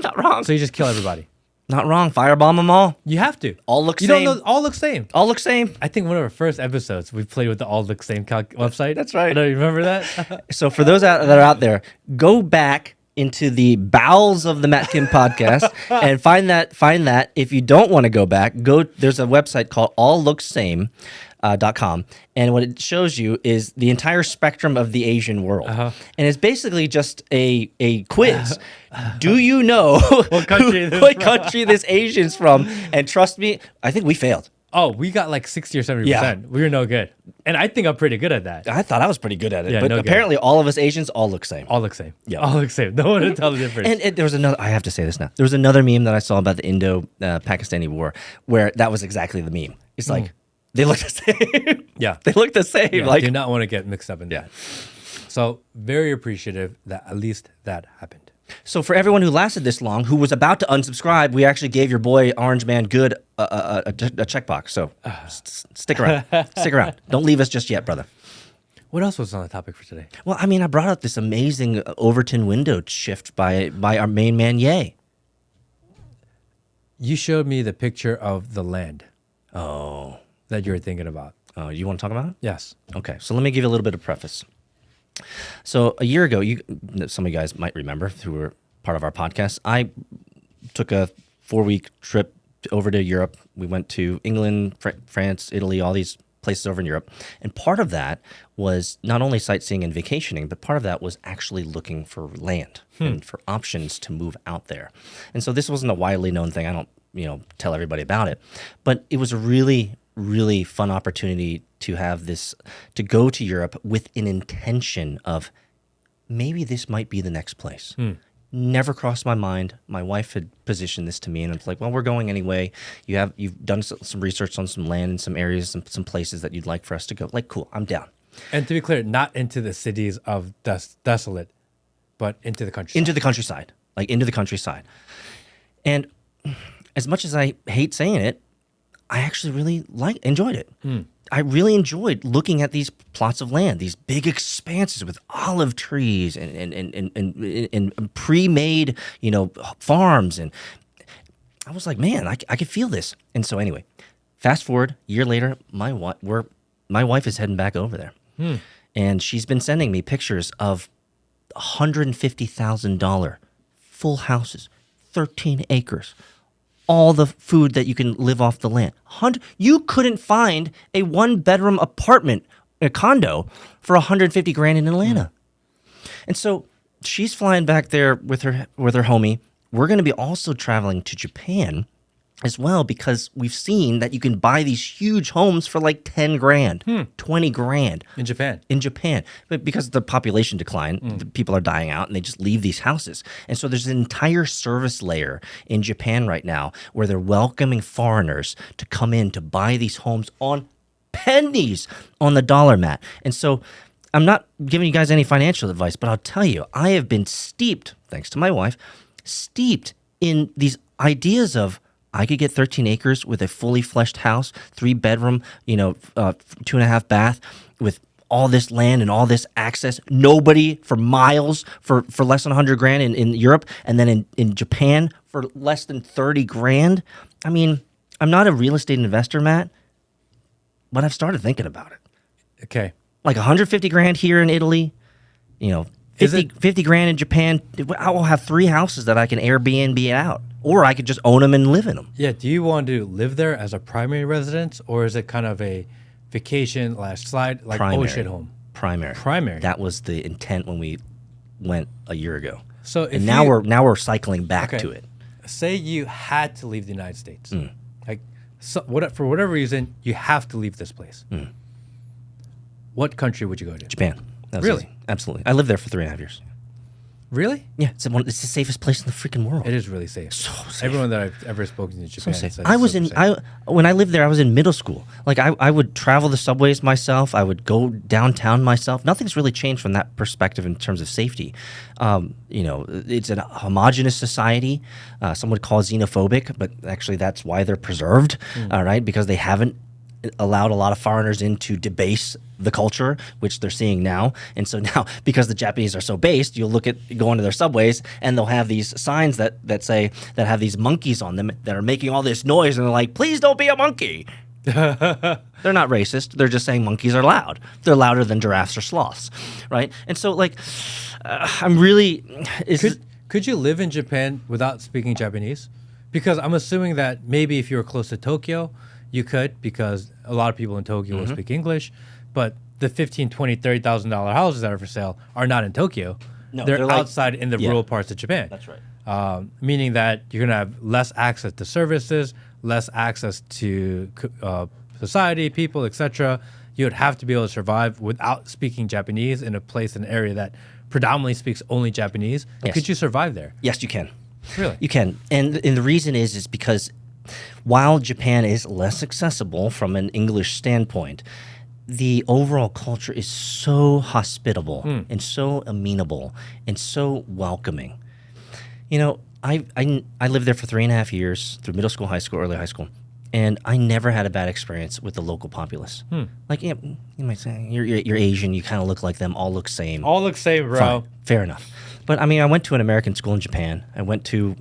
Not wrong. So you just kill everybody. Not wrong. Firebomb them all. You have to. All look you same. Don't know. All look same. All look same. I think one of our first episodes, we played with the all look same website. That's right. I don't remember that. So for those that are out there, go back into the bowels of the Matt Kim podcast and find that. If you don't want to go back, there's a website called alllooksame.com, and what it shows you is the entire spectrum of the Asian world. And it's basically just a quiz. Do you know what country this Asian's from? And trust me, I think we failed. Oh, we got like 60 or 70%. Yeah. We were no good. And I think I'm pretty good at that. I thought I was pretty good at it. Yeah, but no apparently all of us Asians all look same. All look same. Yeah. All look same. No one can tell the difference. And there was another, I have to say this now. There was another meme that I saw about the Indo-Pakistani war where that was exactly the meme. It's like, they look the same. Yeah. They look the same. Yeah, like, do not want to get mixed up in that. So very appreciative that at least that happened. So for everyone who lasted this long, who was about to unsubscribe, we actually gave your boy Orange Man Good a checkbox. So stick around. Stick around. Don't leave us just yet, brother. What else was on the topic for today? Well, I mean, I brought up this amazing Overton window shift by our main man, Ye. You showed me the picture of the land. Oh. That you were thinking about. Oh, you want to talk about it? Yes. Okay, so let me give you a little bit of preface. So a year ago, some of you guys might remember who were part of our podcast, I took a 4-week trip over to Europe. We went to England, France, Italy, all these places over in Europe. And part of that was not only sightseeing and vacationing, but part of that was actually looking for land and for options to move out there. And so this wasn't a widely known thing. I don't, tell everybody about it. But it was a really, really fun opportunity to have this, to go to Europe with an intention of maybe this might be the next place. Never crossed my mind. My wife had positioned this to me, and it's like, well, we're going anyway. You've done some research on some land in some areas, some places that you'd like for us to go. Like, cool, I'm down. And to be clear, not into the cities of desolate, but into the countryside. Into the countryside. And as much as I hate saying it, I actually really enjoyed it. I really enjoyed looking at these plots of land, these big expanses with olive trees and pre-made, farms. And I was like, man, I could feel this. And so anyway, fast forward a year later, my wife is heading back over there. And she's been sending me pictures of $150,000 full houses, 13 acres, all the food that you can live off the land. You couldn't find a 1-bedroom apartment, a condo, for $150,000 in Atlanta. And so she's flying back there with her homie. We're going to be also traveling to Japan as well, because we've seen that you can buy these huge homes for like $10,000, $20,000 in Japan. But because of the population decline, the people are dying out, and they just leave these houses. And so there's an entire service layer in Japan right now where they're welcoming foreigners to come in to buy these homes on pennies on the dollar, Matt. And so I'm not giving you guys any financial advice, but I'll tell you, I have been steeped, thanks to my wife, in these ideas of, I could get 13 acres with a fully fleshed house, 3-bedroom, 2.5 bath, with all this land and all this access. Nobody for miles for less than $100,000 in Europe, and then in Japan for less than $30,000. I mean, I'm not a real estate investor, Matt, but I've started thinking about it. Okay, like $150,000 here in Italy, 50,000 in Japan. I will have 3 houses that I can Airbnb out. Or I could just own them and live in them. Yeah. Do you want to live there as a primary residence, or is it kind of a vacation / slide, like primary. Oh shit home? Primary. That was the intent when we went a year ago. So if and now we're cycling back to it. Say you had to leave the United States, for whatever reason, you have to leave this place. What country would you go to? Japan. That was Really? easy. Absolutely. I lived there for 3.5 years. Really? Yeah, it's the safest place in the freaking world. It is really safe. So safe. Everyone that I've ever spoken to in Japan says when I lived there, I was in middle school. Like I would travel the subways myself. I would go downtown myself. Nothing's really changed from that perspective in terms of safety. It's a homogenous society. Some would call it xenophobic, but actually that's why they're preserved, right? Because they haven't allowed a lot of foreigners in to debase the culture, which they're seeing now. And so now, because the Japanese are so based, you'll go into their subways and they'll have these signs that have these monkeys on them that are making all this noise, and they're like, please don't be a monkey. They're not racist. They're just saying monkeys are loud. They're louder than giraffes or sloths, right? And so I'm really... Could you live in Japan without speaking Japanese? Because I'm assuming that maybe if you were close to Tokyo, you could, because a lot of people in Tokyo will speak English, but the $15,000, $20,000, $30,000 houses that are for sale are not in Tokyo. No, they're outside in the rural parts of Japan. That's right. Meaning that you're going to have less access to services, less access to society, people, etc. You would have to be able to survive without speaking Japanese in an area that predominantly speaks only Japanese. Yes. Could you survive there? Yes, you can. Really? You can. And the reason is because while Japan is less accessible from an English standpoint, the overall culture is so hospitable and so amenable and so welcoming. I lived there for 3.5 years, through middle school, high school, early high school, and I never had a bad experience with the local populace. You might say, you're Asian, you kind of look like them, all look same. All look same, bro. Fine, fair enough. But I went to an American school in Japan. I went to,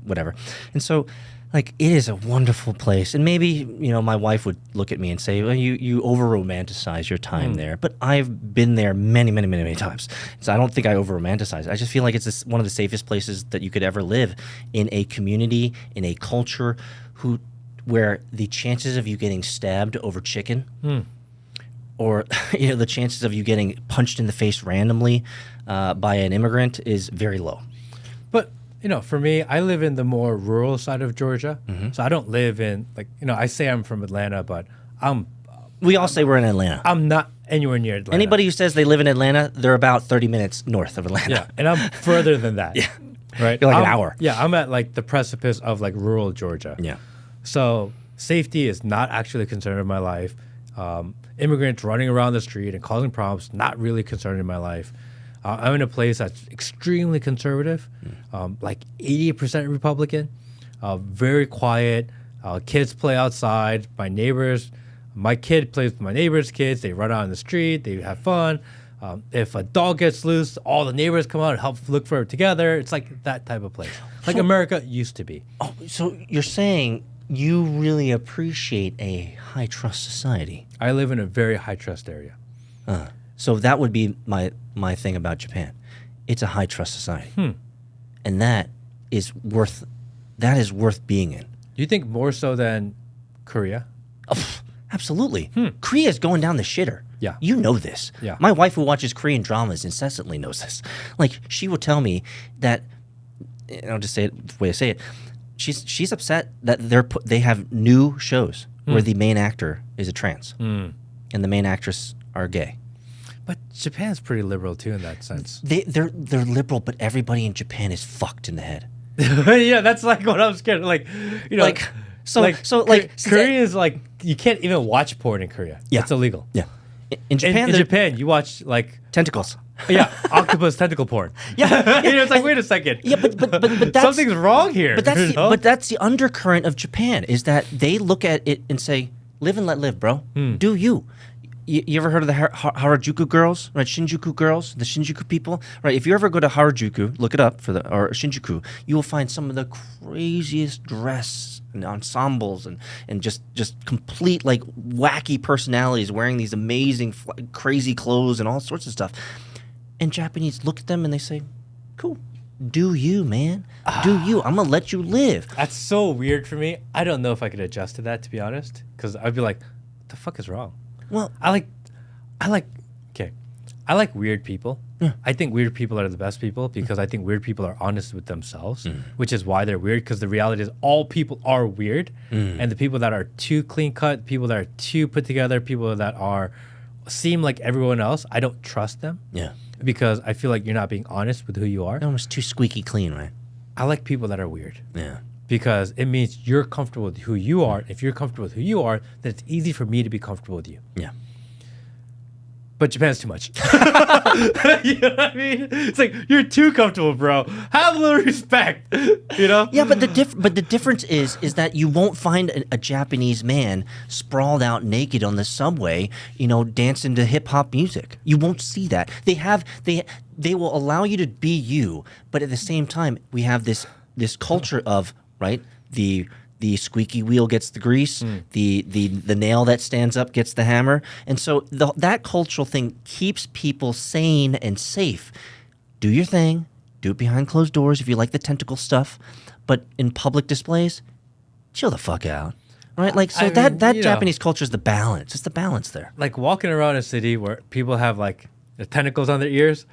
whatever. And so, it is a wonderful place. And maybe, my wife would look at me and say, well, you over-romanticize your time there. But I've been there many, many, many, many times. So I don't think I over-romanticize it. I just feel like it's one of the safest places that you could ever live, in a community, in a culture where the chances of you getting stabbed over chicken or the chances of you getting punched in the face randomly by an immigrant is very low. But for me, I live in the more rural side of Georgia, so I don't live in I say I'm from Atlanta, but we all say we're in Atlanta. I'm not anywhere near Atlanta. Anybody who says they live in Atlanta, they're about 30 minutes north of Atlanta. Yeah, and I'm further than that. Yeah, right. You're an hour. Yeah, I'm at the precipice of rural Georgia. Yeah. So safety is not actually a concern in my life. Immigrants running around the street and causing problems, not really concerned in my life. I'm in a place that's extremely conservative, 80% Republican, very quiet. Kids play outside. My kid plays with my neighbor's kids. They run out in the street. They have fun. If a dog gets loose, all the neighbors come out and help look for it together. It's like that type of place, like America used to be. Oh, so you're saying you really appreciate a high trust society? I live in a very high trust area. So that would be my thing about Japan. It's a high trust society, and that is worth being in. You think more so than Korea? Oh, absolutely. Korea is going down the shitter. Yeah. You know this. Yeah. My wife, who watches Korean dramas incessantly, knows this. Like, she will tell me that, and I'll just say it the way I say it, she's upset that they have new shows where the main actor is a trans and the main actress are gay. But Japan's pretty liberal too in that sense. They're liberal, but everybody in Japan is fucked in the head. Yeah, that's like what I'm scared of. Like, you know, Korea is like, you can't even watch porn in Korea. Yeah. It's illegal. Yeah. In Japan, in Japan, you watch like tentacles. Yeah, octopus tentacle porn. Yeah. You know, it's like, wait a second. Yeah, but that's, something's wrong here. But that's the undercurrent of Japan, is that they look at it and say, "Live and let live, bro. Do you." You ever heard of the Harajuku girls, right? Shinjuku girls, the Shinjuku people, right? If you ever go to Harajuku, look it up or Shinjuku, you will find some of the craziest dress and ensembles and just complete like wacky personalities wearing these amazing crazy clothes and all sorts of stuff. And Japanese look at them and they say, "Cool, do you, man? Do you? I'm gonna let you live." That's so weird for me. I don't know if I could adjust to that, to be honest, because I'd be like, "What the fuck is wrong?" Well, I like weird people. Yeah. I think weird people are the best people because I think weird people are honest with themselves, which is why they're weird, because the reality is all people are weird. And the people that are too clean cut, people that are too put together, people that seem like everyone else, I don't trust them. Yeah. Because I feel like you're not being honest with who you are. They're almost too squeaky clean, right? I like people that are weird. Yeah. Because it means you're comfortable with who you are. If you're comfortable with who you are, then it's easy for me to be comfortable with you. Yeah. But Japan's too much. You know what I mean? It's like, you're too comfortable, bro. Have a little respect, you know? Yeah, but the difference is that you won't find a Japanese man sprawled out naked on the subway, you know, dancing to hip hop music. You won't see that. They will allow you to be you, but at the same time, we have this culture of, right, the squeaky wheel gets the grease, the nail that stands up gets the hammer. And so that cultural thing keeps people sane and safe. Do your thing. Do it behind closed doors if you like the tentacle stuff. But in public displays, chill the fuck out. Right? Like, so that Japanese culture is the balance. It's the balance there. Like walking around a city where people have like the tentacles on their ears,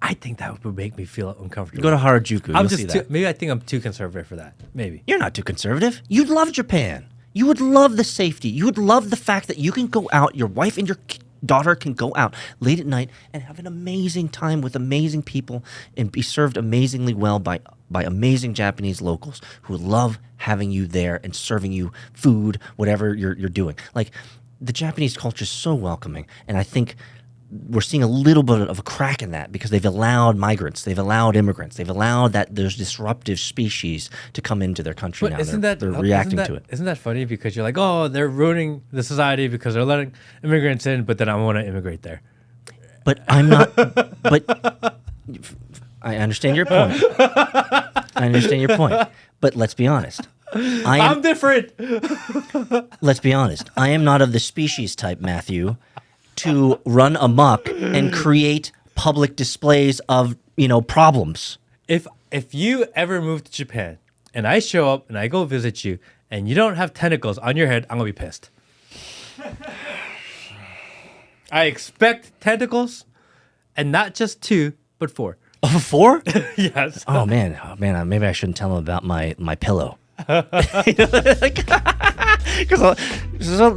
I think that would make me feel uncomfortable. Go to Harajuku. You'll see that. Maybe I think I'm too conservative for that. Maybe. You're not too conservative. You'd love Japan. You would love the safety. You would love the fact that you can go out, your wife and your daughter can go out late at night and have an amazing time with amazing people and be served amazingly well by amazing Japanese locals who love having you there and serving you food, whatever you're doing. Like, the Japanese culture is so welcoming, and I think we're seeing a little bit of a crack in that because they've allowed migrants, they've allowed immigrants, they've allowed that there's disruptive species to come into their country now. They're reacting to it. Isn't that funny? Because you're like, oh, they're ruining the society because they're letting immigrants in, but then I want to immigrate there. But I'm not. But I understand your point. But let's be honest. I'm different. Let's be honest. I am not of the species type, Matthew, to run amok and create public displays of, problems. If you ever move to Japan and I show up and I go visit you and you don't have tentacles on your head, I'm going to be pissed. I expect tentacles, and not just 2, but 4. Oh, 4? Yes. Oh man, maybe I shouldn't tell him about my pillow. Because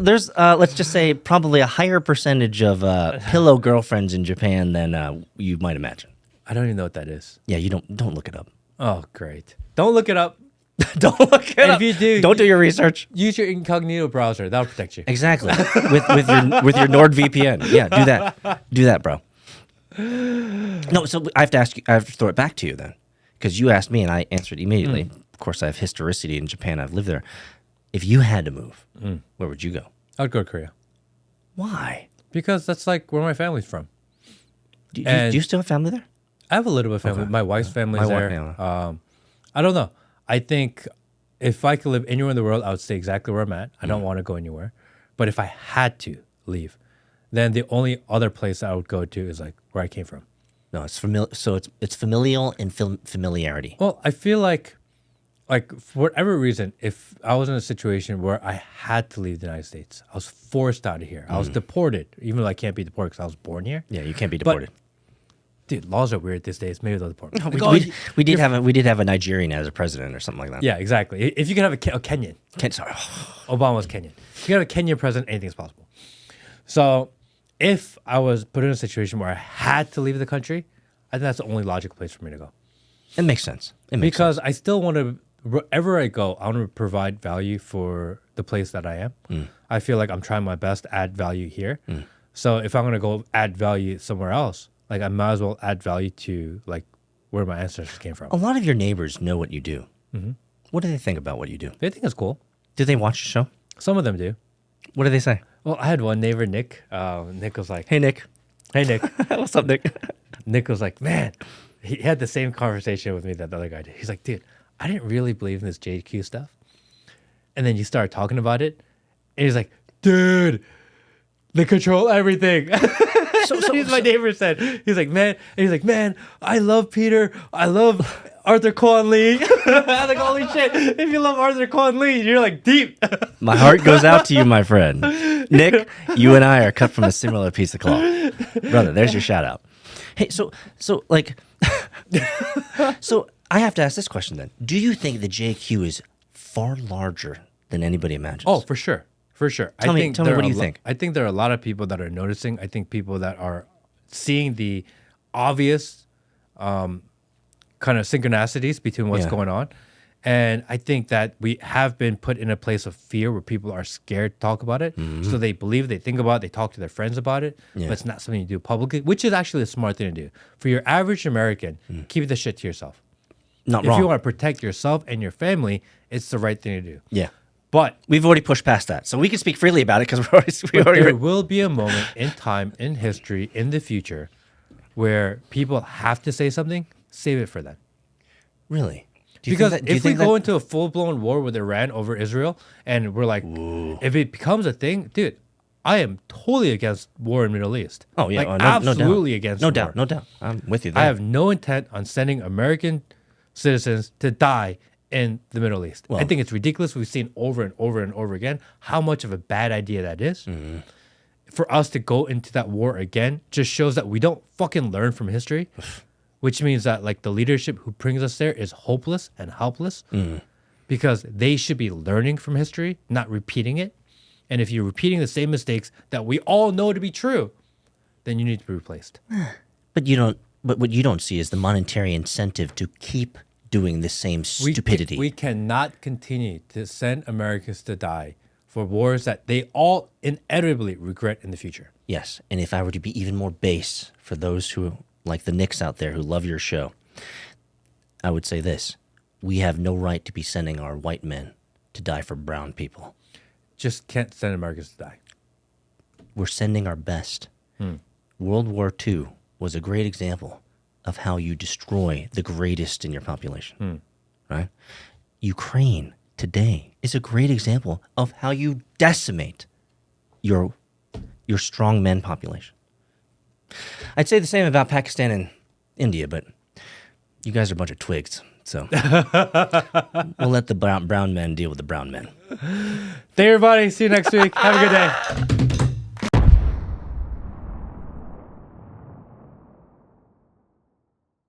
there's, let's just say, probably a higher percentage of pillow girlfriends in Japan than you might imagine. I don't even know what that is. Yeah, you don't look it up. Oh, great! Don't look it up. Don't look it up. If you do, don't do your research. Use your incognito browser. That'll protect you. Exactly. with your NordVPN. Yeah, do that. Do that, bro. No, so I have to ask you. I have to throw it back to you then, because you asked me and I answered immediately. Of course, I have historicity in Japan. I've lived there. if you had to move, where would you go? I'd go to Korea. Why? Because that's like where my family's from. Do you still have family there? I have a little bit of family. Okay. My wife's family's there. I don't know. I think if I could live anywhere in the world, I would stay exactly where I'm at. I don't want to go anywhere. But if I had to leave, then the only other place I would go to is like where I came from. No, it's familiar. So it's familial and familiarity. Well, I feel like for whatever reason, if I was in a situation where I had to leave the United States, I was forced out of here. I was deported, even though I can't be deported because I was born here. Yeah, you can't be deported. Dude, laws are weird these days. Maybe they'll deport me. We did have a Nigerian as a president or something like that. Yeah, exactly. If you could have a Kenyan. Sorry. Obama's Kenyan. If you could have a Kenyan president, anything's possible. So if I was put in a situation where I had to leave the country, I think that's the only logical place for me to go. It makes sense. Because I still want to, wherever I go, I want to provide value for the place that I am. I feel like I'm trying my best to add value here. So if I'm going to go add value somewhere else, like I might as well add value to like where my ancestors came from. A lot of your neighbors know what you do. What do they think about what you do? They think it's cool. Do they watch the show? Some of them do. What do they say? Well, I had one neighbor, Nick. Nick was like, Hey, Nick. Hey, Nick. What's up, Nick? Nick was like, man, he had the same conversation with me that the other guy did. He's like, dude, I didn't really believe in this JQ stuff. And then you start talking about it. And he's like, dude, they control everything. My neighbor said, he's like, man, I love Peter. I love Arthur Cohen Lee. I'm like, holy shit. If you love Arthur Cohen Lee, you're like deep. My heart goes out to you, my friend. Nick, you and I are cut from a similar piece of cloth. Brother, there's your shout out. Hey, so I have to ask this question then. Do you think the JQ is far larger than anybody imagines? Oh, for sure. For sure. Tell me what do you think? I think there are a lot of people that are noticing. I think people that are seeing the obvious kind of synchronicities between what's going on. And I think that we have been put in a place of fear where people are scared to talk about it. So they believe, they think about it, they talk to their friends about it, but it's not something you do publicly, which is actually a smart thing to do. For your average American, keep the shit to yourself. Not wrong. If you want to protect yourself and your family, it's the right thing to do. Yeah. But we've already pushed past that, so we can speak freely about it because there will be a moment in time, in history, in the future, where people have to say something. Save it for them. Really? Because if we go into a full-blown war with Iran over Israel, and we're like, if it becomes a thing, dude, I am totally against war in the Middle East. Oh yeah, like, absolutely against war. No doubt. I'm with you there. I have no intent on sending American citizens to die in the Middle East. I think it's ridiculous. We've seen over and over and over again how much of a bad idea that is. For us to go into that war again just shows that we don't fucking learn from history, which means that like the leadership who brings us there is hopeless and helpless because they should be learning from history, not repeating it. And if you're repeating the same mistakes that we all know to be true, then you need to be replaced. But what you don't see is the monetary incentive to keep doing the same stupidity. We cannot continue to send Americans to die for wars that they all inevitably regret in the future. Yes, and if I were to be even more base for those who, like the Knicks out there who love your show, I would say this. We have no right to be sending our white men to die for brown people. Just can't send Americans to die. We're sending our best. World War II was a great example of how you destroy the greatest in your population, right? Ukraine today is a great example of how you decimate your strong men population. I'd say the same about Pakistan and India, but you guys are a bunch of twigs, so we'll let the brown men deal with the brown men. Thank you, everybody. See you next week. Have a good day.